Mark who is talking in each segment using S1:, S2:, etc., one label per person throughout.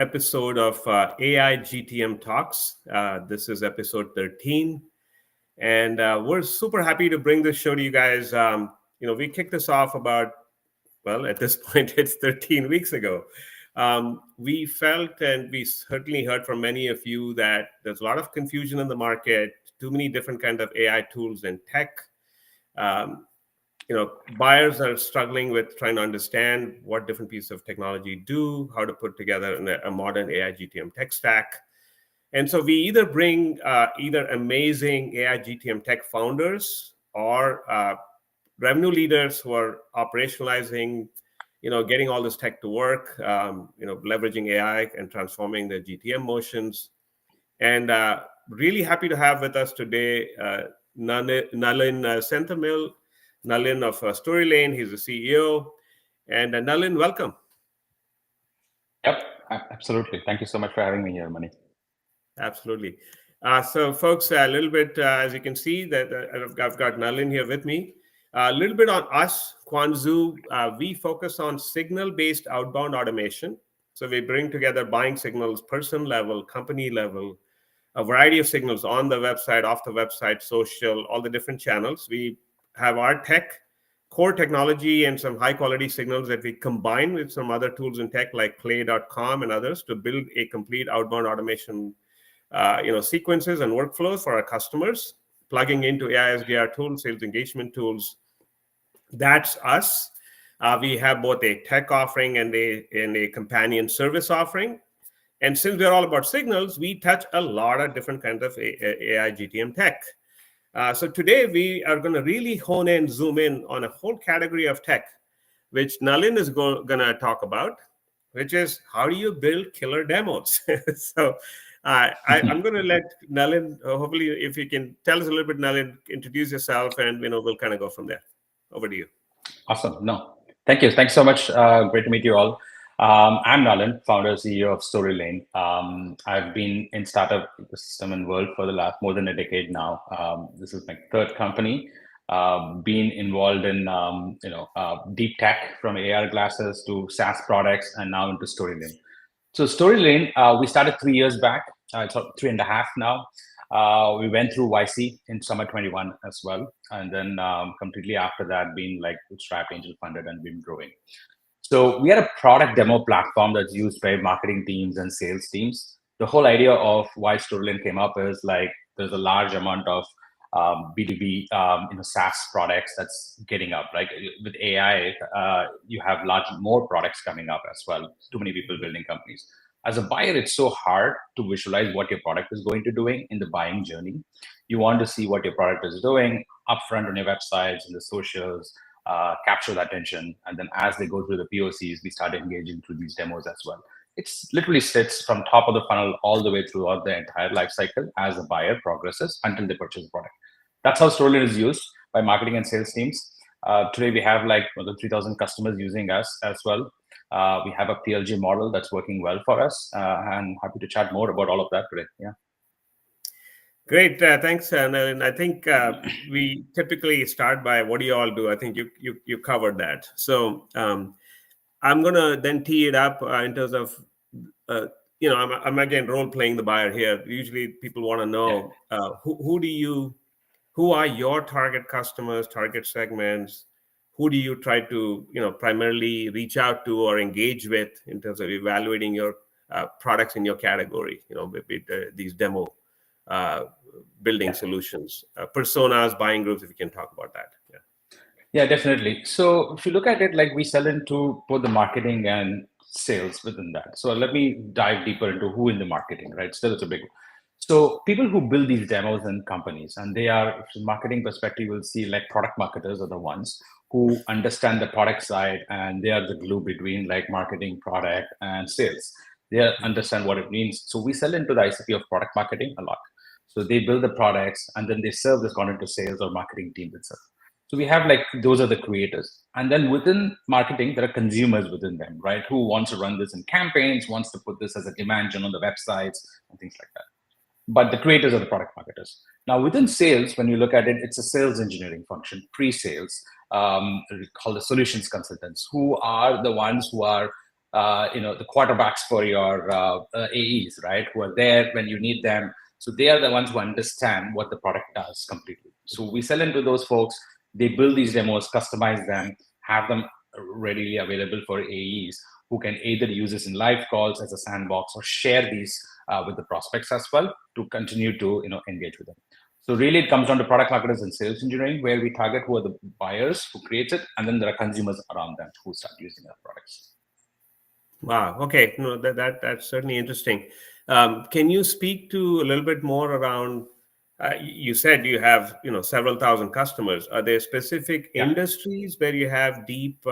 S1: episode of AI GTM Talks. This is episode 13. And we're super happy to bring this show to you guys. We kicked this off about, well, at this point, it's 13 weeks ago. We felt, and we certainly heard from many of you, that there's a lot of confusion in the market, too many different kinds of AI tools and tech. Um, Buyers are struggling with trying to understand what different pieces of technology do, how to put together a modern AI GTM tech stack. And so we either bring either amazing AI GTM tech founders or revenue leaders who are operationalizing, getting all this tech to work, leveraging AI and transforming the GTM motions. And really happy to have with us today Nalin Senthamil, Nalin of StoryLane. He's the CEO. And Nalin, welcome.
S2: Yep, absolutely. Thank you so much for having me here, Mani.
S1: Absolutely. So, folks, a little bit, as you can see, that I've got Nalin here with me. A little bit on us, Quanzu. We focus on signal-based outbound automation. So we bring together buying signals, person level, company level, a variety of signals on the website, off the website, social, all the different channels. We have our core technology and some high quality signals that we combine with some other tools in tech like play.com and others to build a complete outbound automation sequences and workflows for our customers, plugging into AI SDR tools, sales engagement tools. That's us. We have both a tech offering and a companion service offering. And since we're all about signals, we touch a lot of different kinds of AI GTM tech. So today we are going to really hone in, zoom in on a whole category of tech, which Nalin is going to talk about, which is how do you build killer demos? So I'm going to let Nalin, hopefully, if you can tell us a little bit, Nalin, introduce yourself, and we'll kind of go from there. Over to you.
S2: Awesome. No, thank you. Thanks so much. Great to meet you all. I'm Nalin, founder CEO of StoryLane. I've been in startup ecosystem and world for the last more than a decade now. This is my third company. Been involved in deep tech from AR glasses to SaaS products and now into StoryLane. So StoryLane, we started 3 years back. It's 3.5 now. We went through YC in summer 21 as well. And then completely after that, being like bootstrap, angel funded, and been growing. So we had a product demo platform that's used by marketing teams and sales teams. The whole idea of why StoryLane came up is like there's a large amount of B2B SaaS products that's getting up. Like with AI, you have more products coming up as well. Too many people building companies. As a buyer, it's so hard to visualize what your product is going to doing in the buying journey. You want to see what your product is doing upfront on your websites and the socials, capture that attention. And then as they go through the POCs, we start engaging through these demos as well. It's literally sits from top of the funnel all the way throughout the entire life cycle as a buyer progresses until they purchase the product. That's how StoryLane is used by marketing and sales teams. Today, we have like more than 3,000 customers using us as well. We have a PLG model that's working well for us, and happy to chat more about all of that today. Yeah.
S1: Great, thanks, and I think we typically start by what do you all do? I think you covered that. So I'm gonna then tee it up in terms of I'm again role playing the buyer here. Usually, people want to know who are your target customers, target segments. Who do you try to primarily reach out to or engage with in terms of evaluating your products in your category? With these demo building solutions, personas, buying groups. If you can talk about that.
S2: Yeah, definitely. So if you look at it, like we sell into both the marketing and sales within that. So let me dive deeper into who in the marketing, right? Still, it's a big. So people who build these demos in companies, and they are, from marketing perspective, you'll see like product marketers are the ones who understand the product side, and they are the glue between like marketing, product, and sales. They understand what it means. So we sell into the ICP of product marketing a lot. So they build the products, and then they serve this content to sales or marketing teams itself. So we have like, those are the creators. And then within marketing, there are consumers within them, right? Who wants to run this in campaigns, wants to put this as a demand gen on the websites and things like that. But the creators are the product marketers. Now within sales, when you look at it, it's a sales engineering function, pre-sales, we call the solutions consultants, who are the ones who are the quarterbacks for your AEs, right? Who are there when you need them. So they are the ones who understand what the product does completely. So we sell into those folks. They build these demos, customize them, have them readily available for AEs who can either use this in live calls as a sandbox or share these with the prospects as well to continue to engage with them. So really, it comes down to product marketers and sales engineering, where we target who are the buyers who create it, and then there are consumers around them who start using our products.
S1: Wow. Okay. No, that's certainly interesting. Can you speak to a little bit more around? You said you have several thousand customers. Are there specific
S2: Yeah.
S1: industries where you have deep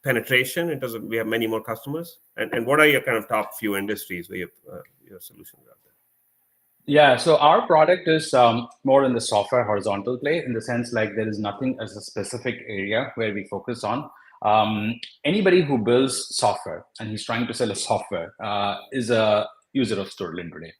S1: penetration in terms of we have many more customers? And what are your kind of top few industries where your solutions are out there?
S2: Yeah, so our product is more in the software horizontal play, in the sense like there is nothing as a specific area where we focus on. Anybody who builds software and he's trying to sell a software is a user of Storyline today,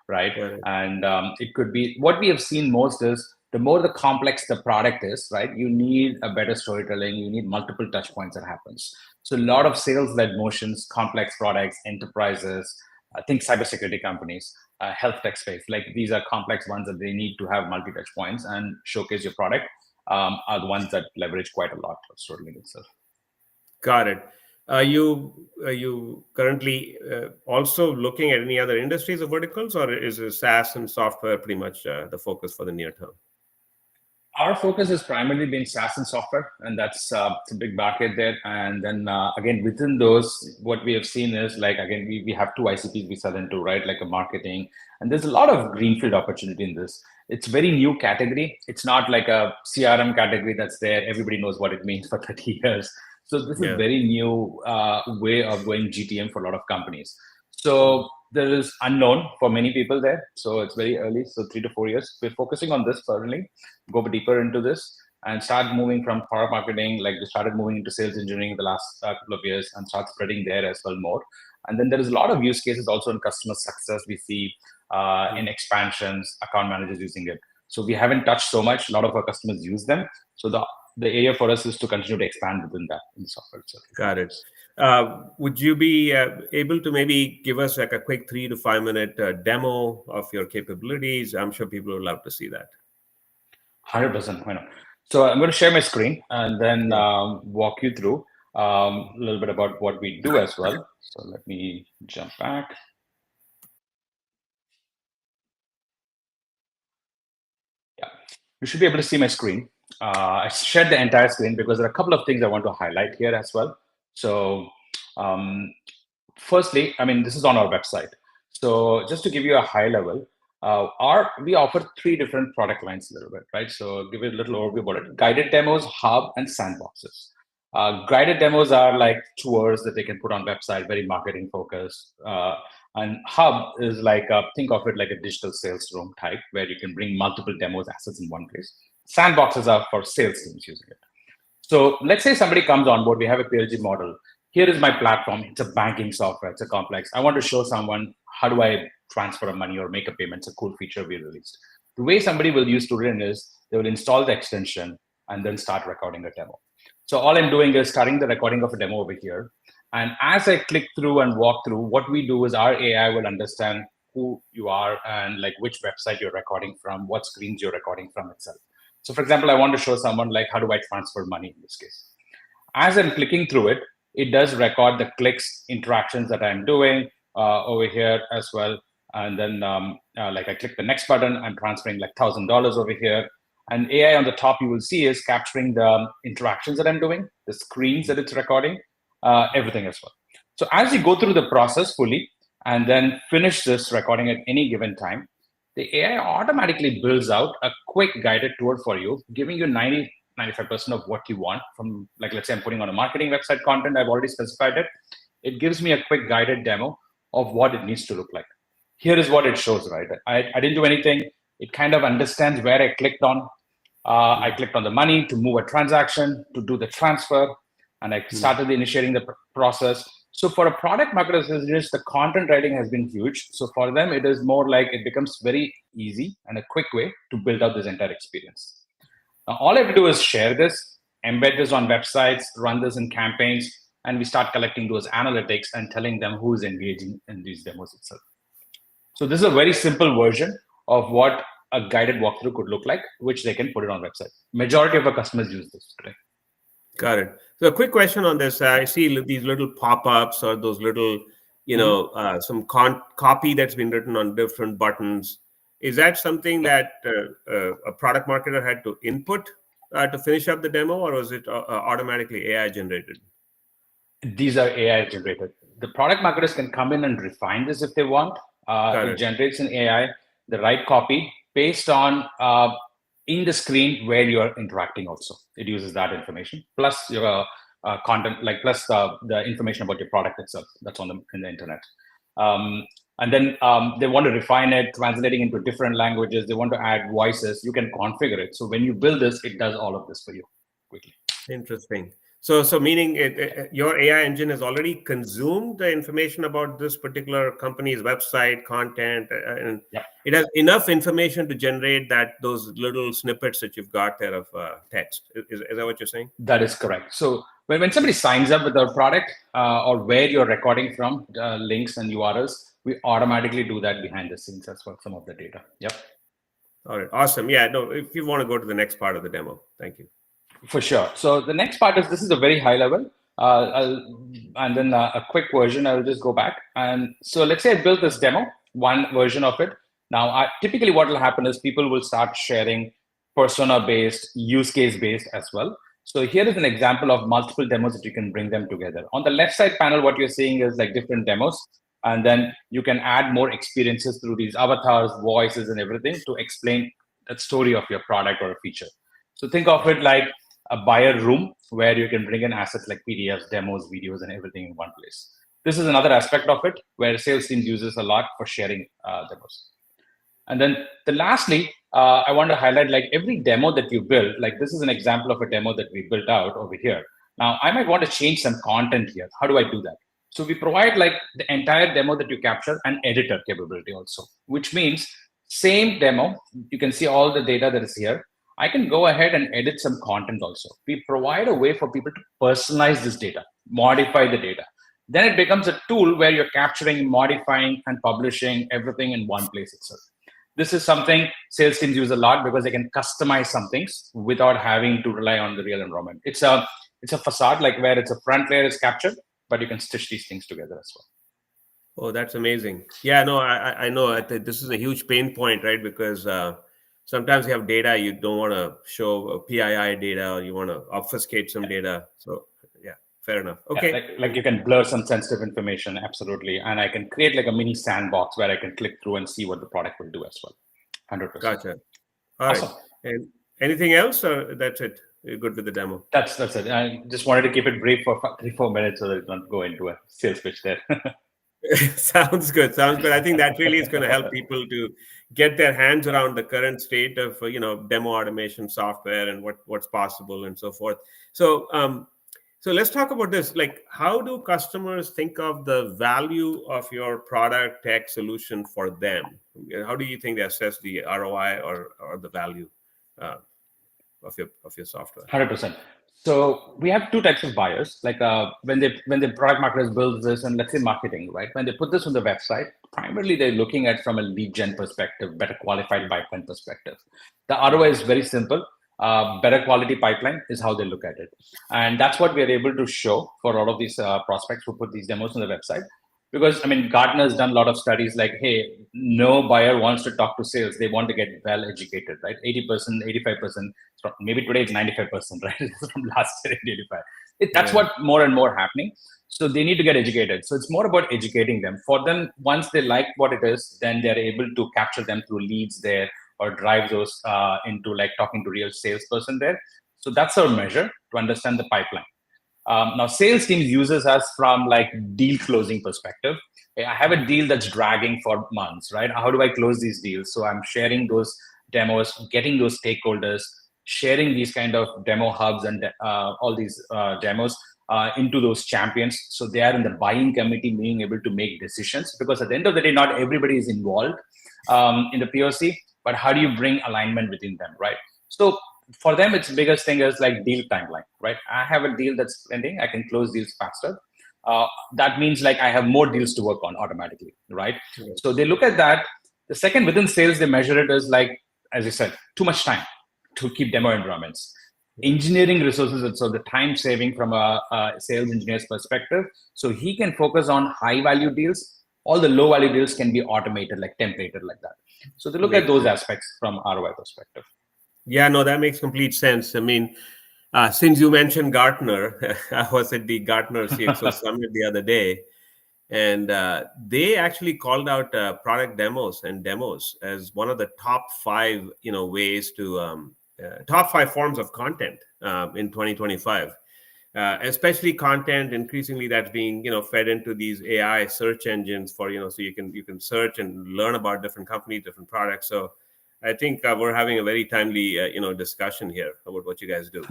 S2: right?
S1: Right.
S2: And it could be what we have seen most is the more the complex the product is, right? You need a better storytelling. You need multiple touch points that happens. So a lot of sales-led motions, complex products, enterprises, I think cybersecurity companies, health tech space, like these are complex ones that they need to have multi-touch points and showcase your product, are the ones that leverage quite a lot of Storyline itself.
S1: Got it. Are you currently also looking at any other industries or verticals, or is SaaS and software pretty much the focus for the near term?
S2: Our focus has primarily been SaaS and software, and that's it's a big market there. And then again, within those, what we have seen is like again, we have two ICPs we sell into, right? Like a marketing, and there's a lot of greenfield opportunity in this. It's very new category. It's not like a CRM category that's there. Everybody knows what it means for 30 years. So this is
S1: Yeah.
S2: very new way of going GTM for a lot of companies. So there is unknown for many people there. So it's very early. So 3 to 4 years. We're focusing on this currently, go deeper into this and start moving from product marketing. Like we started moving into sales engineering the last couple of years and start spreading there as well more. And then there is a lot of use cases also in customer success. We see in expansions, account managers using it. So we haven't touched so much. A lot of our customers use them. So the area for us is to continue to expand within that in the software itself.
S1: Got it. Would you be able to maybe give us like a quick 3 to 5 minute demo of your capabilities? I'm sure people would love to see that.
S2: 100%. Why not? So I'm going to share my screen and then walk you through a little bit about what we do as well. So let me jump back. Yeah, you should be able to see my screen. I shared the entire screen because there are a couple of things I want to highlight here as well. So firstly, I mean, this is on our website. So just to give you a high level, we offer 3 different product lines a little bit, right? So give you a little overview about it. Guided demos, hub, and sandboxes. Guided demos are like tours that they can put on website, very marketing focused. And hub is like, think of it like a digital sales room type, where you can bring multiple demos assets in one place. Sandboxes are for sales teams using it. So let's say somebody comes on board, we have a PLG model. Here is my platform. It's a banking software. It's a complex. I want to show someone how do I transfer money or make a payment. It's a cool feature we released. The way somebody will use Storyline is they will install the extension and then start recording a demo. So all I'm doing is starting the recording of a demo over here. And as I click through and walk through, what we do is our AI will understand who you are and like which website you're recording from, what screens you're recording from itself. So for example, I want to show someone like, how do I transfer money in this case? As I'm clicking through it, it does record the clicks, interactions that I'm doing over here as well. And then like I click the next button, I'm transferring like $1,000 over here. And AI on the top you will see is capturing the interactions that I'm doing, the screens that it's recording, everything as well. So as you go through the process fully and then finish this recording at any given time, the AI automatically builds out a quick guided tour for you, giving you 95% of what you want from, like, let's say I'm putting on a marketing website content, I've already specified it. It gives me a quick guided demo of what it needs to look like. Here is what it shows, right? I didn't do anything. It kind of understands where I clicked on. I clicked on the money to move a transaction, to do the transfer, and I started initiating the process. So for a product marketer, the content writing has been huge. So for them, it is more like it becomes very easy and a quick way to build out this entire experience. Now, all I have to do is share this, embed this on websites, run this in campaigns, and we start collecting those analytics and telling them who's engaging in these demos itself. So this is a very simple version of what a guided walkthrough could look like, which they can put it on website. Majority of our customers use this today.
S1: Got it. So a quick question on this. I see these little pop-ups or those little, some copy that's been written on different buttons. Is that something that a product marketer had to input to finish up the demo, or was it automatically AI generated?
S2: These are AI generated. The product marketers can come in and refine this if they want. It generates an AI, the right copy based on in the screen where you're interacting also. It uses that information, plus your content, like plus the information about your product itself that's in the internet. And then they want to refine it, translating into different languages. They want to add voices. You can configure it. So when you build this, it does all of this for you quickly.
S1: Interesting. So meaning your AI engine has already consumed the information about this particular company's website content, and it has enough information to generate those little snippets that you've got there of text. Is that what you're saying?
S2: That is correct. So when somebody signs up with our product or where you're recording from, links and URLs, we automatically do that behind the scenes as well, some of the data. Yep.
S1: All right. Awesome. Yeah. No, if you want to go to the next part of the demo, thank you.
S2: For sure. So the next part is, this is a very high level. And then a quick version, I will just go back. And so let's say I built this demo, one version of it. Now, typically what will happen is people will start sharing persona-based, use case-based as well. So here is an example of multiple demos that you can bring them together. On the left side panel, what you're seeing is like different demos. And then you can add more experiences through these avatars, voices, and everything to explain that story of your product or a feature. So think of it like a buyer room where you can bring in assets like PDFs, demos, videos, and everything in one place. This is another aspect of it where sales teams uses a lot for sharing demos. And then lastly, I want to highlight like every demo that you build, like this is an example of a demo that we built out over here. Now, I might want to change some content here. How do I do that? So we provide like the entire demo that you capture an editor capability also, which means same demo, you can see all the data that is here. I can go ahead and edit some content also. We provide a way for people to personalize this data, modify the data. Then it becomes a tool where you're capturing, modifying, and publishing everything in one place itself. This is something sales teams use a lot because they can customize some things without having to rely on the real environment. It's a facade, like where it's a front layer is captured, but you can stitch these things together as well.
S1: Oh, that's amazing. Yeah, no, I know this is a huge pain point, right? Because sometimes you have data you don't want to show PII data, or you want to obfuscate some data. So yeah, fair enough. Okay.
S2: Yeah, like you can blur some sensitive information, absolutely. And I can create like a mini sandbox where I can click through and see what the product will do as well. 100%.
S1: Gotcha. All right. And anything else, or that's it? You're good with the demo?
S2: That's it. I just wanted to keep it brief for 3-4 minutes so that it don't go into a sales pitch there.
S1: Sounds good. I think that really is going to help people to get their hands around the current state of demo automation software and what's possible and so forth. So let's talk about this. Like, how do customers think of the value of your product tech solution for them? How do you think they assess the ROI or the value of your software?
S2: 100%. So we have two types of buyers. Like when the product marketers build this, and let's say marketing, right? When they put this on the website, primarily they're looking at from a lead gen perspective, better qualified pipeline perspective. The ROI is very simple. Better quality pipeline is how they look at it, and that's what we are able to show for all of these prospects who put these demos on the website. Because Gartner's done a lot of studies like, hey, no buyer wants to talk to sales. They want to get well educated, right? 80%, 85%, maybe today it's 95%, right? It's from last year, 85. That's what more and more happening. So they need to get educated. So it's more about educating them. For them, once they like what it is, then they're able to capture them through leads there or drive those into like talking to real salesperson there. So that's our measure to understand the pipeline. Now, sales teams uses us from like deal closing perspective. I have a deal that's dragging for months, right? How do I close these deals? So I'm sharing those demos, getting those stakeholders, sharing these kind of demo hubs and all these demos into those champions. So they are in the buying committee, being able to make decisions, because at the end of the day, not everybody is involved in the POC, but how do you bring alignment within them, right? So for them, its biggest thing is like deal timeline, right? I have a deal that's pending. I can close deals faster. That means like I have more deals to work on automatically, right? So they look at that. The second, within sales, they measure it as like, as you said, too much time to keep demo environments. Engineering resources, and so the time saving from a sales engineer's perspective. So he can focus on high value deals. All the low value deals can be automated, like templated like that. So they look at
S1: Makes
S2: those
S1: sense.
S2: aspects from ROI perspective.
S1: Yeah, no, that makes complete sense. I mean, since you mentioned Gartner, I was at the Gartner CXO Summit the other day, and they actually called out product demos as one of the top five, ways to top five forms of content in 2025. Especially content increasingly that's being fed into these AI search engines for so you can search and learn about different companies, different products. So I think we're having a very timely discussion here about what you guys do.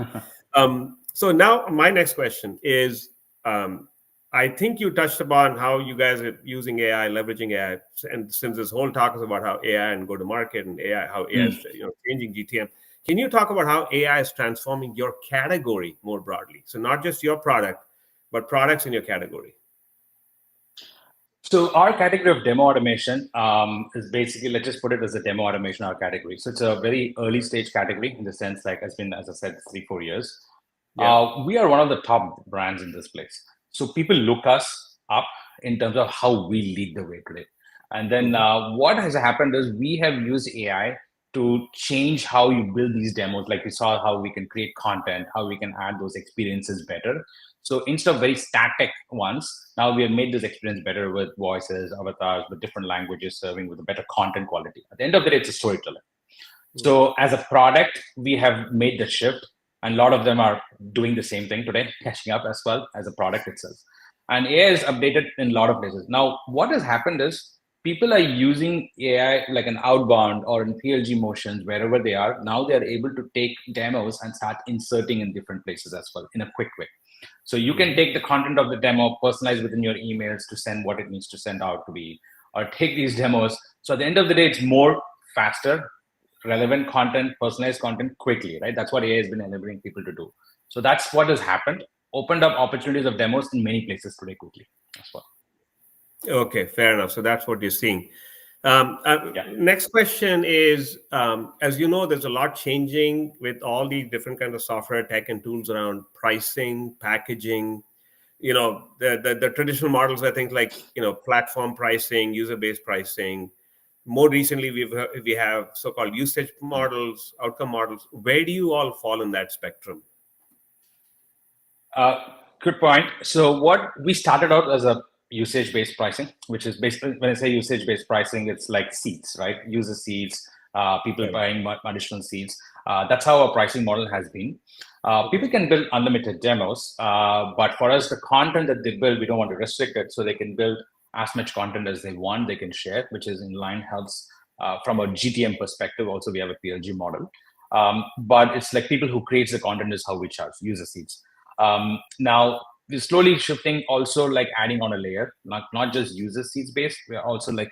S1: So now my next question is, I think you touched upon how you guys are using AI, leveraging AI, and since this whole talk is about how AI and go to market and AI, how AI is changing GTM. Can you talk about how AI is transforming your category more broadly? So not just your product, but products in your category.
S2: So our category of demo automation is basically, let's just put it as a demo automation, our category. So it's a very early stage category in the sense like it's been, as I said, 3-4 years.
S1: Yeah.
S2: We are one of the top brands in this place. So people look us up in terms of how we lead the way today. And then what has happened is we have used AI to change how you build these demos. Like we saw how we can create content, how we can add those experiences better. So instead of very static ones, now we have made this experience better with voices, avatars, with different languages serving with a better content quality. At the end of the day, it's a storyteller. So as a product, we have made the shift, and a lot of them are doing the same thing today, catching up as well as a product itself. And AI is updated in a lot of places. Now, what has happened is people are using AI like an outbound or in PLG motions, wherever they are. Now they are able to take demos and start inserting in different places as well in a quick way. So you can take the content of the demo, personalize within your emails to send what it needs to send out to be, or take these demos. So at the end of the day, it's more faster, relevant content, personalized content quickly, right? That's what AI has been enabling people to do. So that's what has happened. Opened up opportunities of demos in many places today quickly as well.
S1: Okay, fair enough. So that's what you're seeing.
S2: Yeah.
S1: Next question is, as you know, there's a lot changing with all the different kinds of software, tech, and tools around pricing, packaging. The traditional models are things like platform pricing, user-based pricing. More recently, we have so-called usage models, outcome models. Where do you all fall in that spectrum?
S2: Good point. So what we started out as a usage-based pricing, which is basically, when I say usage-based pricing, it's like seats, right? User seats, people
S1: Right.
S2: buying additional seats. That's how our pricing model has been. People can build unlimited demos, but for us, the content that they build, we don't want to restrict it, so they can build as much content as they want. They can share, which is in line, helps from a GTM perspective. Also, we have a PLG model, but it's like people who creates the content is how we charge user seats. Now we're slowly shifting, also like adding on a layer, not just user seats based. We're also like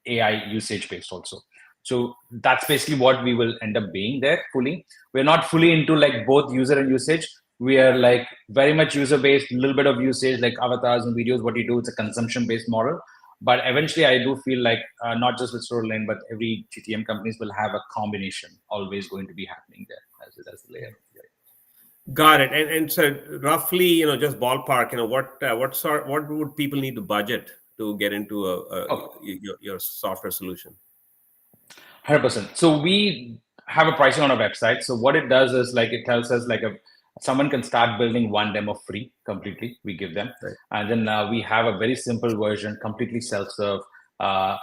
S2: AI usage based also. So that's basically what we will end up being there fully. We're not fully into like both user and usage. We are like very much user based, a little bit of usage like avatars and videos. What you do, it's a consumption based model. But eventually, I do feel like not just with Storyline, but every GTM companies will have a combination always going to be happening there as a layer.
S1: Got it. And so roughly, just ballpark, what would people need to budget to get into your software solution?
S2: 100%. So we have a pricing on our website. So what it does is like it tells us like someone can start building one demo free completely. We give them,
S1: Right.
S2: and then we have a very simple version, completely self-serve.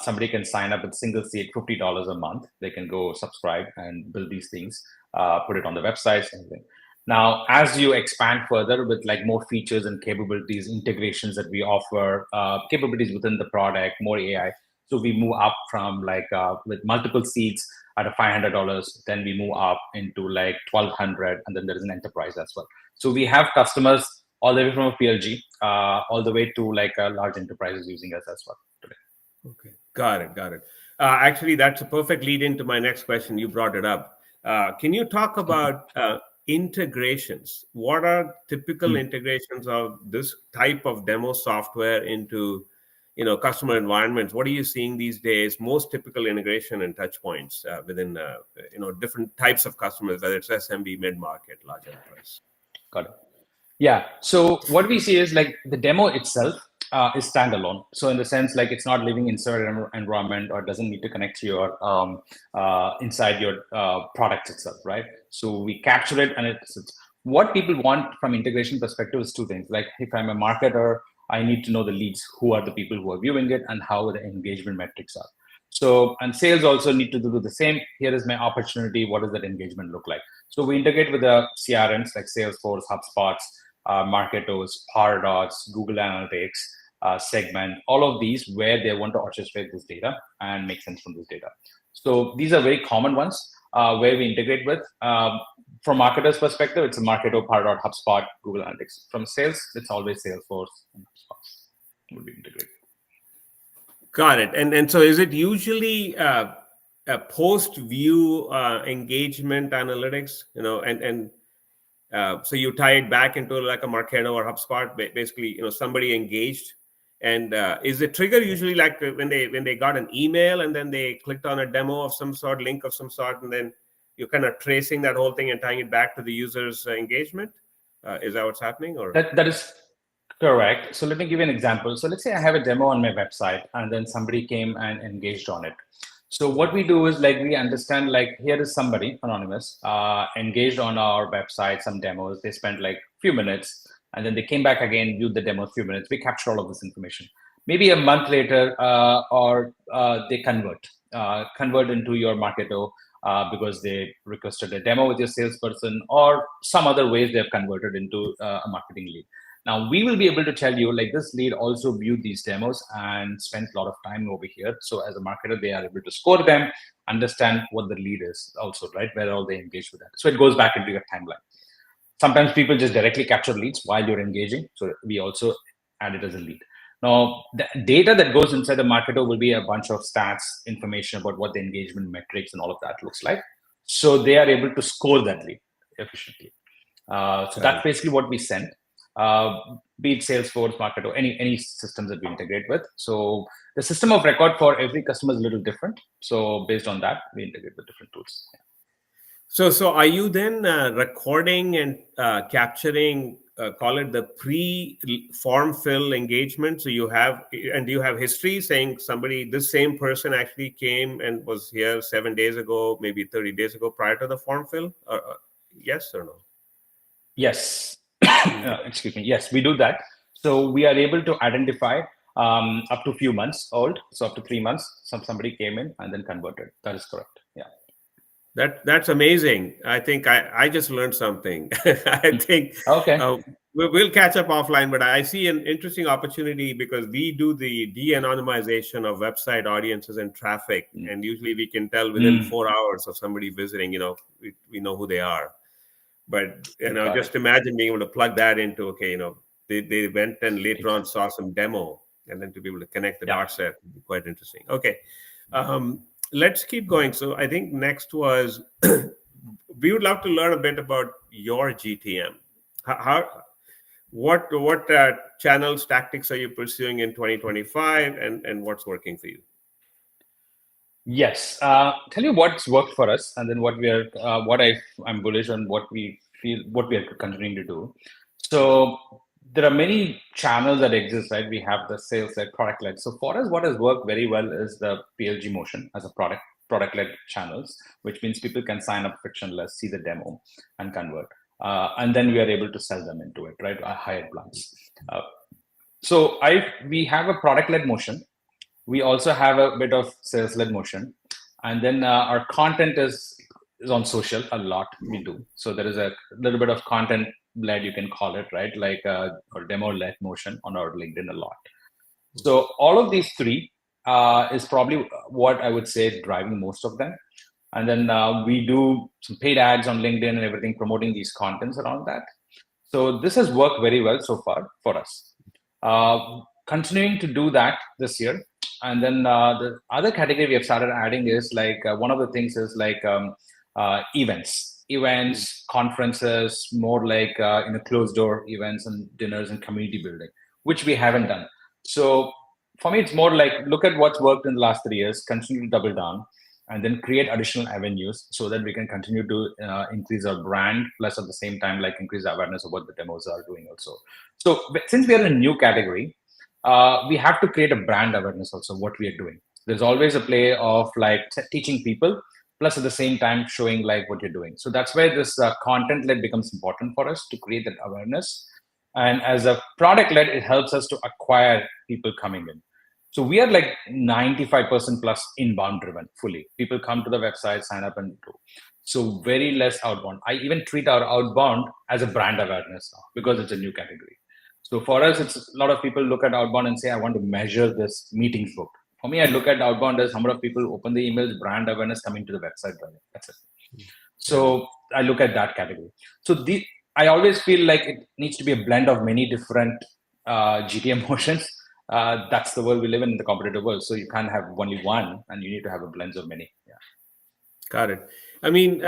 S2: Somebody can sign up with single seat, $50 a month. They can go subscribe and build these things, put it on the website, anything. Now, as you expand further with like more features and capabilities, integrations that we offer, capabilities within the product, more AI. So we move up from like with multiple seats at a $500, then we move up into like 1,200, and then there is an enterprise as well. So we have customers all the way from a PLG, all the way to like large enterprises using us as well today.
S1: Okay, got it. Actually, that's a perfect lead into my next question. You brought it up. Can you talk about integrations? What are typical
S2: Mm.
S1: integrations of this type of demo software into, customer environments? What are you seeing these days? Most typical integration and touch points within, different types of customers, whether it's SMB, mid market, large enterprise.
S2: Got it. Yeah. So what we see is like the demo itself is standalone. So in the sense, like it's not living inside an environment or doesn't need to connect to your inside your product itself, right? So we capture it, and it's what people want from integration perspective is two things. Like if I'm a marketer, I need to know the leads, who are the people who are viewing it, and how the engagement metrics are. So, and sales also need to do the same. Here is my opportunity. What does that engagement look like? So we integrate with the CRMs like Salesforce, HubSpots, Marketos, Pardots, Google Analytics, Segment, all of these where they want to orchestrate this data and make sense from this data. So these are very common ones where we integrate with. From marketers' perspective, it's a Marketo, Pardot, HubSpot, Google Analytics. From sales, it's always Salesforce and HubSpot will be integrated.
S1: Got it. And so is it usually a post view engagement analytics, so you tie it back into like a Marketo or HubSpot, basically, somebody engaged. And is the trigger usually like when they got an email and then they clicked on a demo of some sort, link of some sort, and then you're kind of tracing that whole thing and tying it back to the user's engagement? Is that what's happening? Or
S2: That is correct. So let me give you an example. So let's say I have a demo on my website and then somebody came and engaged on it. So what we do is like we understand like here is somebody anonymous engaged on our website, some demos. They spent like a few minutes and then they came back again, viewed the demo a few minutes. We capture all of this information. Maybe a month later or they convert into your Marketo because they requested a demo with your salesperson or some other ways they have converted into a marketing lead. Now we will be able to tell you like this lead also viewed these demos and spent a lot of time over here. So as a marketer, they are able to score them, understand what the lead is also, right? Where all they engage with that. So it goes back into your timeline. Sometimes people just directly capture leads while you're engaging. So we also add it as a lead. Now, the data that goes inside the marketer will be a bunch of stats, information about what the engagement metrics and all of that looks like. So they are able to score that lead efficiently. So that's basically what we send. Be it Salesforce, Marketo, any systems that we integrate with. So the system of record for every customer is a little different. So based on that, we integrate with different tools.
S1: So are you then recording and capturing, call it the pre-form fill engagement? So do you have history saying this same person actually came and was here 7 days ago, maybe 30 days ago prior to the form fill? Yes or no?
S2: Yes. Excuse me. Yes, we do that. So we are able to identify up to a few months old. So up to 3 months, somebody came in and then converted. That is correct. Yeah.
S1: That's amazing. I think I just learned something. I think
S2: okay.
S1: We'll catch up offline, but I see an interesting opportunity because we do the de-anonymization of website audiences and traffic, and usually we can tell within 4 hours of somebody visiting, we know who they are. But just imagine being able to plug that into they went and later on saw some demo, and then to be able to connect the dots there would be quite interesting. Okay. Let's keep going. So I think next was we would love to learn a bit about your GTM. What channels, tactics are you pursuing in 2025, and what's working for you?
S2: Yes, tell you what's worked for us, and then what I'm bullish on, what we are continuing to do. So there are many channels that exist, right? We have the sales-led, product-led. So for us, what has worked very well is the PLG motion as a product-led channels, which means people can sign up frictionless, see the demo, and convert. And then we are able to sell them into it, right? Higher plans. So we have a product-led motion. We also have a bit of sales-led motion. And then our content is on social a lot, we do. So there is a little bit of content led, you can call it, right? Like or demo-led motion on our LinkedIn a lot. So all of these three is probably what I would say is driving most of them. And then we do some paid ads on LinkedIn and everything, promoting these contents around that. So this has worked very well so far for us. Continuing to do that this year. And then the other category we have started adding is like one of the things is like events, conferences, more like closed door events and dinners and community building, which we haven't done. So for me, it's more like look at what's worked in the last 3 years, continue to double down, and then create additional avenues so that we can continue to increase our brand, plus at the same time, like increase awareness of what the demos are doing also. So since we are in a new category, we have to create a brand awareness also what we are doing. There's always a play of like teaching people, plus at the same time showing like what you're doing. So that's where this content led becomes important for us to create that awareness. And as a product led, it helps us to acquire people coming in. So we are like 95% plus inbound driven fully. People come to the website, sign up and do. So very less outbound. I even treat our outbound as a brand awareness now because it's a new category. So for us, it's a lot of people look at outbound and say, I want to measure this meetings booked. For me, I look at outbound as number of people who open the emails, brand awareness coming to the website. That's it. So I look at that category. So I always feel like it needs to be a blend of many different GTM motions. That's the world we live in the competitive world. So you can't have only one, and you need to have a blend of many. Yeah.
S1: Got it. I mean,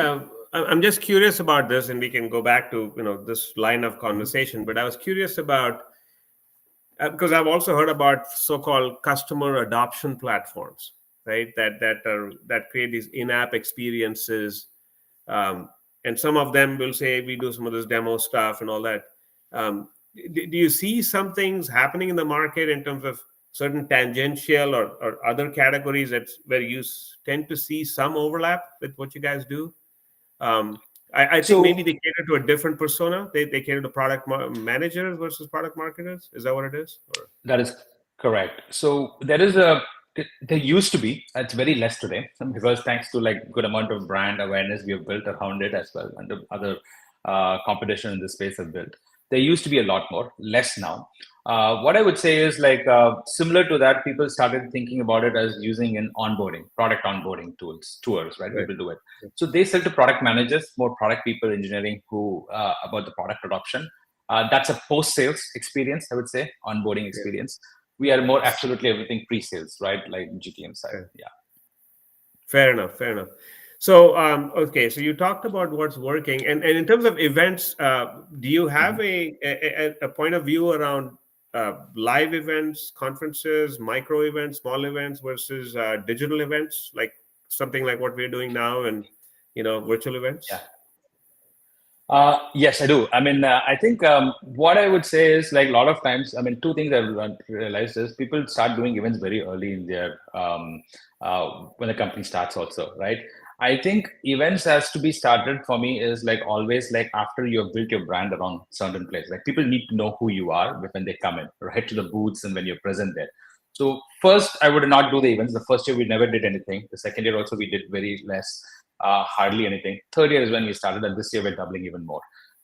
S1: I'm just curious about this, and we can go back to this line of conversation. But I was curious about because I've also heard about so-called customer adoption platforms, right? That create these in-app experiences, and some of them will say we do some of this demo stuff and all that. Do you see some things happening in the market in terms of certain tangential or other categories where you tend to see some overlap with what you guys do? I think maybe they cater to a different persona. They cater to product managers versus product marketers. Is that what it is? Or?
S2: That is correct. So there used to be, it's very less today because thanks to like good amount of brand awareness we have built around it as well, and the other competition in this space have built. There used to be a lot more, less now. What I would say is like similar to that, people started thinking about it as using an product onboarding tours, right? People do it. So they sell to product managers, more product people, engineering who about the product adoption. That's a post-sales experience, I would say, onboarding experience. We are more absolutely everything pre-sales, right? Like GTM side. Yeah.
S1: Fair enough. So, okay, so you talked about what's working, and in terms of events, do you have a point of view around live events, conferences, micro events, small events versus digital events, like something like what we're doing now, and virtual events?
S2: Yeah. Yes, I do. I mean, I think what I would say is like a lot of times, I mean, two things I've realized is people start doing events very early in their, when the company starts also, right? I think events has to be started for me is like always like after you've built your brand around certain place. Like people need to know who you are when they come in, right to the booths and when you're present there. So first, I would not do the events. The first year we never did anything. The second year also we did very less. Hardly anything. Third year is when we started, and this year we're doubling even more.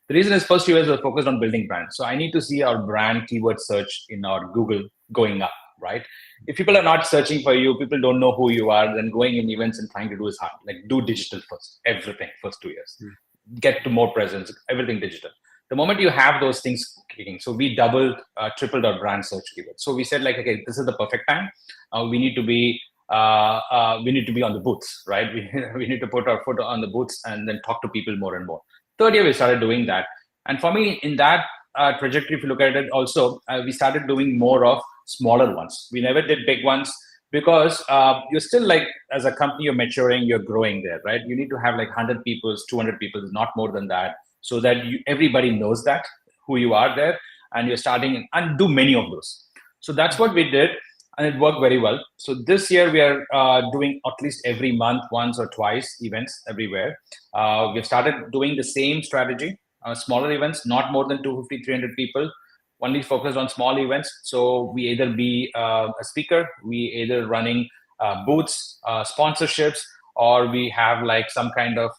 S2: The reason is first 2 years we're focused on building brand. So I need to see our brand keyword search in our Google going up, right? If people are not searching for you, people don't know who you are, then going in events and trying to do is hard. Like do digital first, everything first 2 years. Get to more presence, everything digital. The moment you have those things kicking, so we tripled our brand search keyword. So we said like, okay, this is the perfect time. We need to be on the booths, right? We need to put our foot on the booths and then talk to people more and more. Third year, we started doing that. And for me, in that trajectory, if you look at it also, we started doing more of smaller ones. We never did big ones because you're still like, as a company, you're maturing, you're growing there, right? You need to have like 100 people, 200 people, not more than that, so that everybody knows that, who you are there, and you're starting and do many of those. So that's what we did. And it worked very well. So this year we are doing at least every month, once or twice events everywhere. We've started doing the same strategy, smaller events, not more than 250, 300 people, only focused on small events. So we either be a speaker, we either running booths, sponsorships, or we have like some kind of,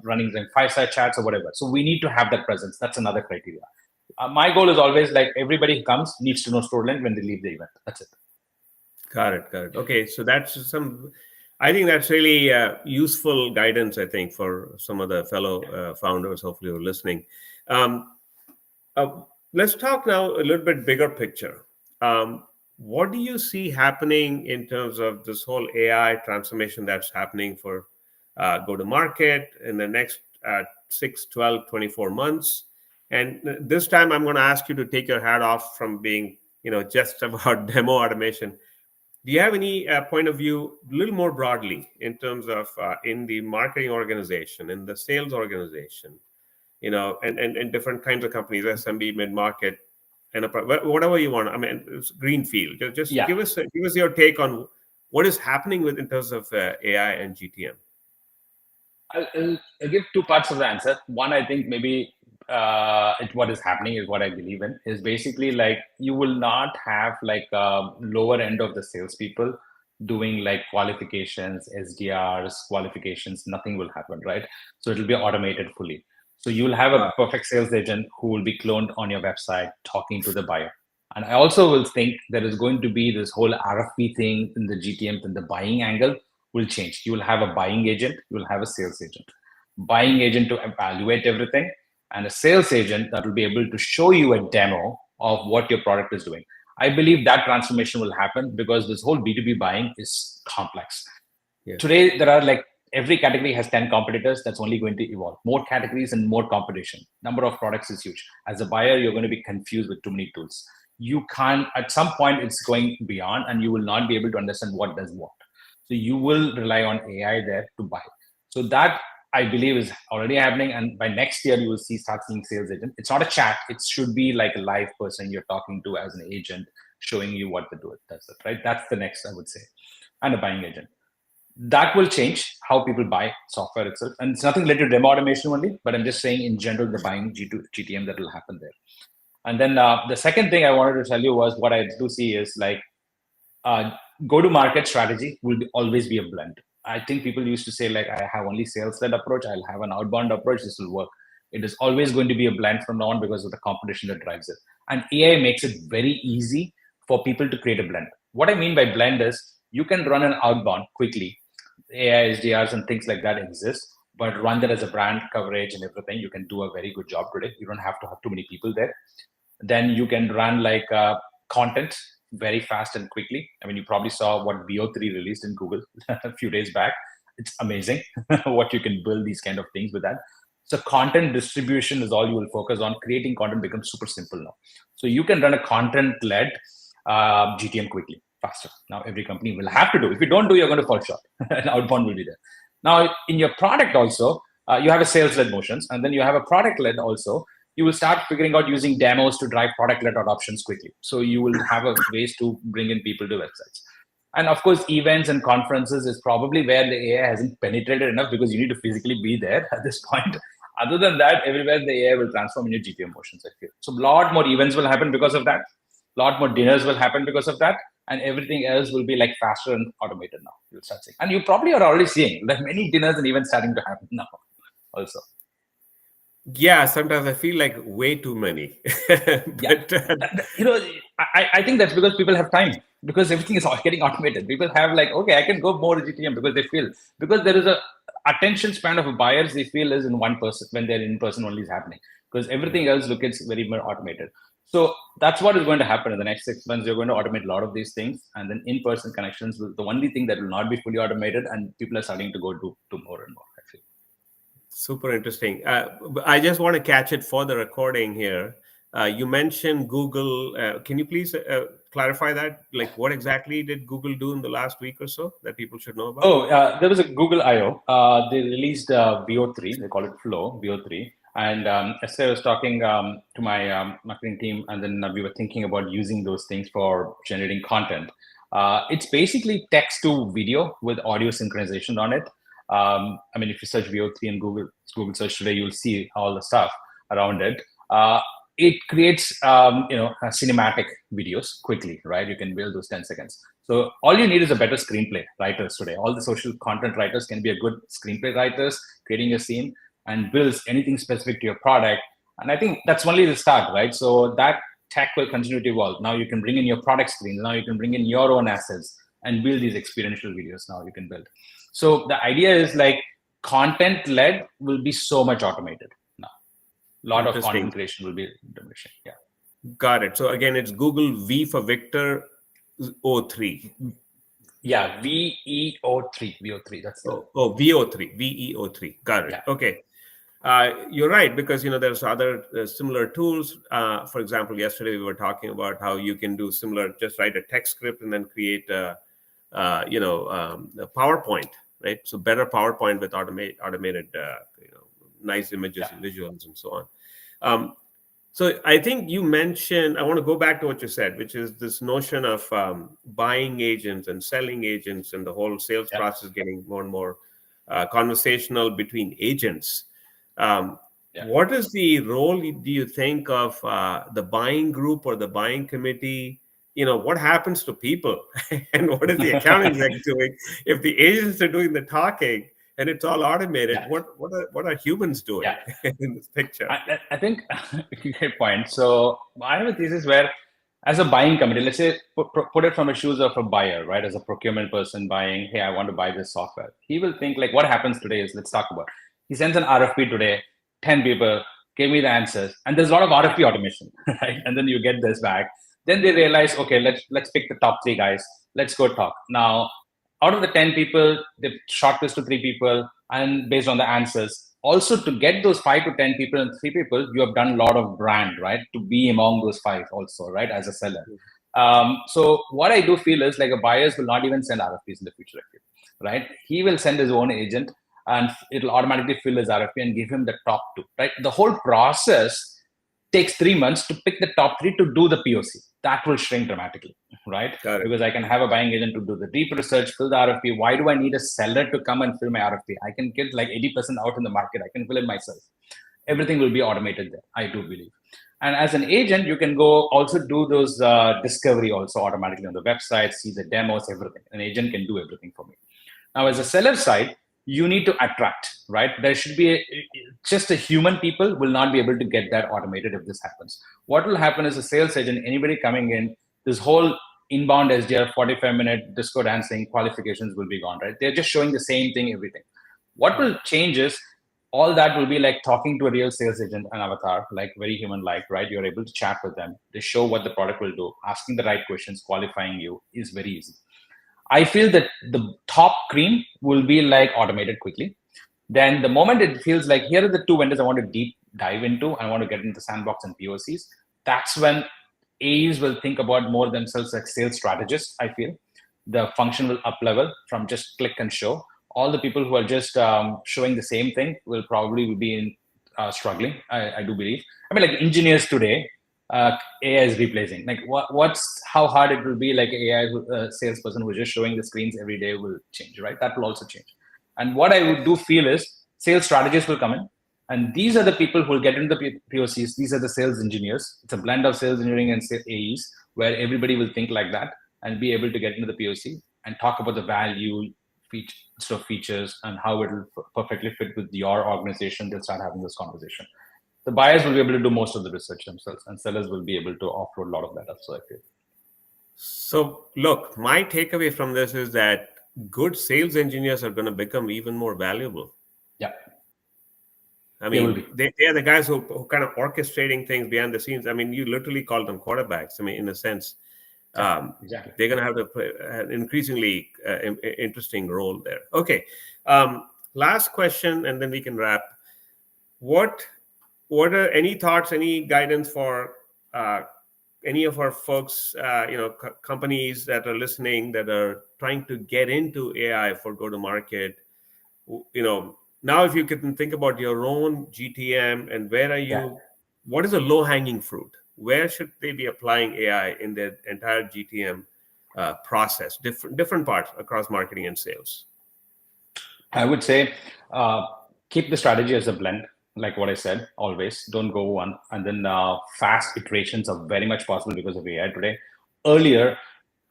S2: running like fireside chats or whatever. So we need to have that presence. That's another criteria. My goal is always like everybody who comes needs to know Storyline when they leave the event. That's it.
S1: Got it. Okay, so that's I think that's really useful guidance, I think, for some of the fellow founders, hopefully, who are listening. Let's talk now a little bit bigger picture. What do you see happening in terms of this whole AI transformation that's happening for go to market in the next 6, 12, 24 months. And this time I'm going to ask you to take your hat off from being, just about demo automation. Do you have any point of view a little more broadly in terms of in the marketing organization, in the sales organization, and different kinds of companies, SMB, mid-market, enterprise, whatever you want. I mean, it's greenfield. Just
S2: Yeah.
S1: give us your take on what is happening with in terms of AI and GTM.
S2: I'll give two parts of the answer. One, I think maybe what is happening is what I believe in is basically like you will not have like a lower end of the salespeople doing like qualifications, SDRs, qualifications. Nothing will happen, right? So it'll be automated fully. So you'll have a perfect sales agent who will be cloned on your website talking to the buyer. And I also will think there is going to be this whole RFP thing in the GTM, in the buying angle will change. You will have a buying agent, you will have a sales agent. Buying agent to evaluate everything, and a sales agent that will be able to show you a demo of what your product is doing. I believe that transformation will happen because this whole B2B buying is complex. Yeah. Today, there are like every category has 10 competitors. That's only going to evolve. More categories and more competition. Number of products is huge. As a buyer, you're going to be confused with too many tools. You can't, at some point, it's going beyond and you will not be able to understand what does what. So you will rely on AI there to buy. So that I believe is already happening. And by next year, you will start seeing sales agent. It's not a chat. It should be like a live person you're talking to as an agent, showing you what to do. That's it, right? That's the next, I would say. And a buying agent. That will change how people buy software itself. And it's nothing related to demo automation only, but I'm just saying in general, the buying GTM that will happen there. And then the second thing I wanted to tell you was what I do see is like go-to-market strategy will always be a blend. I think people used to say like, I have only sales-led approach. I'll have an outbound approach. This will work. It is always going to be a blend from now on because of the competition that drives it. And AI makes it very easy for people to create a blend. What I mean by blend is you can run an outbound quickly. AI, SDRs and things like that exist, but run that as a brand coverage and everything. You can do a very good job today. You don't have to have too many people there. Then you can run like content very fast and quickly. I mean, you probably saw what VO3 released in Google a few days back. It's amazing what you can build these kind of things with that. So content distribution is all you will focus on. Creating content becomes super simple now. So you can run a content-led GTM quickly, faster. Now every company will have to do. If you don't do, you're going to fall short. And outbound will be there. Now in your product also, you have a sales-led motions, and then you have a product-led also. You will start figuring out using demos to drive product-led adoptions quickly. So you will have a ways to bring in people to websites. And of course, events and conferences is probably where the AI hasn't penetrated enough because you need to physically be there at this point. Other than that, everywhere the AI will transform in your GTM motions, I feel. So a lot more events will happen because of that. A lot more dinners will happen because of that. And everything else will be like faster and automated now. You'll start seeing. And you probably are already seeing that many dinners and events starting to happen now also.
S1: Yeah, sometimes I feel like way too many. But,
S2: I think that's because people have time, because everything is getting automated. People have like, okay, I can go more GTM because they feel, because there is a attention span of buyers they feel is in one person when they're in person only is happening, because everything else looks very more automated. So that's what is going to happen in the next 6 months. You're going to automate a lot of these things, and then in-person connections will the only thing that will not be fully automated, and people are starting to go to more and more, I feel.
S1: Super interesting. I just want to catch it for the recording here. You mentioned Google. Can you please clarify that? Like, what exactly did Google do in the last week or so that people should know about?
S2: Oh, there was a Google I/O. They released VO3. They call it Flow VO3. And yesterday I was talking to my marketing team, and then we were thinking about using those things for generating content. It's basically text to video with audio synchronization on it. I mean, if you search VO3 in Google search today, you'll see all the stuff around it. It creates, cinematic videos quickly, right? You can build those 10 seconds. So all you need is a better screenplay writers today. All the social content writers can be a good screenplay writers, creating a scene and builds anything specific to your product. And I think that's only the start, right? So that tech will continue to evolve. Now you can bring in your product screens. Now you can bring in your own assets and build these experiential videos. Now you can build. So the idea is like content-led will be so much automated now. A lot of content creation will be automation. Yeah.
S1: Got it. So again, it's Google V for Victor 03.
S2: Yeah, VEO3. That's the
S1: VO3, VEO3. Got it.
S2: yeah,
S1: Okay. You're right, because there's other similar tools. For example, yesterday we were talking about how you can do similar, just write a text script and then create a PowerPoint, right? So better PowerPoint with automated, nice images
S2: yeah,
S1: and visuals and so on. Um, so I think you mentioned, I want to go back to what you said, which is this notion of buying agents and selling agents and the whole sales
S2: yeah,
S1: process getting more and more conversational between agents. Um,
S2: yeah,
S1: what is the role do you think of the buying group or the buying committee? What happens to people and what is the account exec doing if the agents are doing the talking and it's all automated?
S2: yeah,
S1: What are humans doing
S2: yeah.
S1: in this picture?
S2: I think great point. So I have a thesis where, as a buying company, let's say put it from the shoes of a buyer, right? As a procurement person buying, hey, I want to buy this software. He will think like, what happens today is, let's talk about. He sends an RFP today, 10 people, give me the answers, and there's a lot of RFP automation, right? And then you get this back. Then they realize, okay, let's pick the top three guys. Let's go talk now. Out of the 10 people, they shortlist to 3 people, and based on the answers, also to get those 5 to 10 people and 3 people, you have done a lot of brand, right, to be among those five also, right, as a seller. So what I do feel is like a buyers will not even send RFPs in the future, I feel, right? He will send his own agent and it'll automatically fill his RFP and give him the top two, right? The whole process takes 3 months to pick the top three to do the POC. That will shrink dramatically, right?
S1: Got it.
S2: Because I can have a buying agent to do the deep research, fill the RFP. Why do I need a seller to come and fill my RFP? I can get like 80% out in the market. I can fill it myself. Everything will be automated there, I do believe. And as an agent, you can go also do those discovery also automatically on the website, see the demos, everything. An agent can do everything for me. Now, as a seller side, you need to attract, right? There should be just a human people will not be able to get that automated if this happens. What will happen is a sales agent, anybody coming in, this whole inbound SDR 45-minute disco dancing qualifications will be gone, right? They're just showing the same thing, everything. What will change is all that will be like talking to a real sales agent, an avatar, like very human like, right? You're able to chat with them. They show what the product will do. Asking the right questions, qualifying you is very easy. I feel that the top cream will be like automated quickly. Then the moment it feels like here are the two vendors I want to deep dive into, I want to get into the sandbox and POCs, that's when AEs will think about more themselves like sales strategists, I feel. The function will up level from just click and show. All the people who are just showing the same thing will probably be in struggling, I do believe. I mean, like engineers today, AI is replacing. Like what's how hard it will be like AI salesperson who's just showing the screens every day will change, right? That will also change. And what I would do feel is sales strategists will come in. And these are the people who will get into the POCs. These are the sales engineers. It's a blend of sales engineering and AEs where everybody will think like that and be able to get into the POC and talk about the value, features, and how it will perfectly fit with your organization. They'll start having this conversation. The buyers will be able to do most of the research themselves, and sellers will be able to offload a lot of that also, I feel.
S1: So, look, my takeaway from this is that good sales engineers are going to become even more valuable.
S2: Yeah,
S1: I
S2: they will be.
S1: mean, they are the guys who kind of orchestrating things behind the scenes. I mean, you literally call them quarterbacks. I mean, in a sense,
S2: Yeah, exactly.
S1: they're going to have to play an increasingly interesting role there. Okay, um, last question, and then we can wrap. What what are any thoughts, any guidance for any of our folks, companies that are listening that are trying to get into AI for go to market? Now if you can think about your own GTM and where are
S2: Yeah.
S1: you, what is the low hanging fruit? Where should they be applying AI in their entire GTM process, different parts across marketing and sales?
S2: I would say keep the strategy as a blend, like what I said, always. Don't go one. And then fast iterations are very much possible because of AI today. Earlier,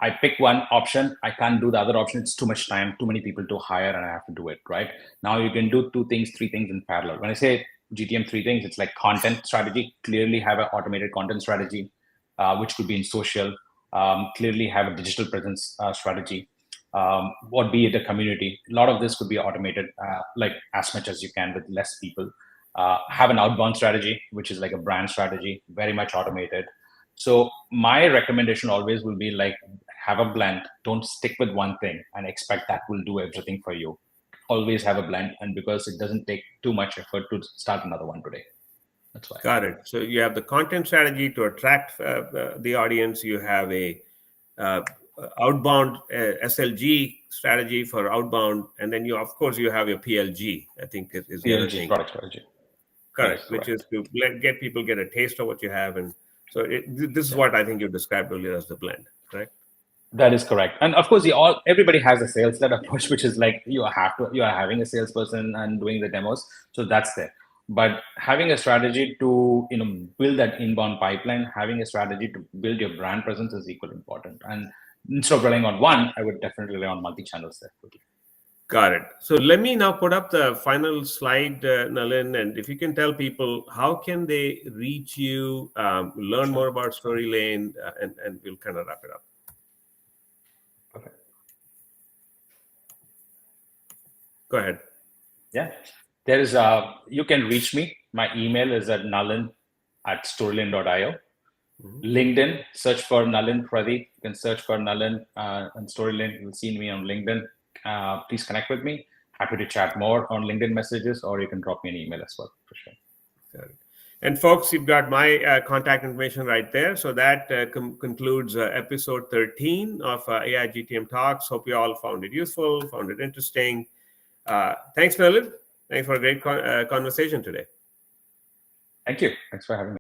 S2: I pick one option, I can't do the other option. It's too much time, too many people to hire, and I have to do it, right? Now you can do two things, three things in parallel. When I say GTM three things, it's like content strategy, clearly have an automated content strategy, which could be in social, clearly have a digital presence strategy, what be it a community. A lot of this could be automated, like as much as you can with less people. Have an outbound strategy, which is like a brand strategy, very much automated. So my recommendation always will be like have a blend. Don't stick with one thing and expect that will do everything for you. Always have a blend, and because it doesn't take too much effort to start another one today. That's why.
S1: Got it. So you have the content strategy to attract the audience. You have a uh, outbound SLG strategy for outbound, and then you, of course, you have your PLG. I think is the other
S2: PLG,
S1: thing.
S2: product strategy. Yes,
S1: Correct, which
S2: correct.
S1: is to get people get a taste of what you have, and so this is
S2: Yeah.
S1: what I think you described earlier as the blend, correct?
S2: That is correct. And of course, everybody has a sales led approach, which is like you are having a salesperson and doing the demos. So that's there. But having a strategy to build that inbound pipeline, having a strategy to build your brand presence is equally important. And instead of relying on one, I would definitely rely on multi-channels there.
S1: Got it. So let me now put up the final slide, Nalin, and if you can tell people how can they reach you, learn
S2: Sure.
S1: more about Story Lane, and we'll kind of wrap it up.
S2: Okay.
S1: Go ahead.
S2: Yeah. You can reach me. My email is at nalin@storylane.io. LinkedIn, search for Nalin Pradeep. You can search for Nalin and Storylane. You'll see me on LinkedIn. Please connect with me. Happy to chat more on LinkedIn messages, or you can drop me an email as well, for sure.
S1: Got it. And folks, you've got my contact information right there. So that concludes episode 13 of AI GTM Talks. Hope you all found it useful, found it interesting. Thanks, Nalin. Thanks for a great conversation today.
S2: Thank you. Thanks for having me.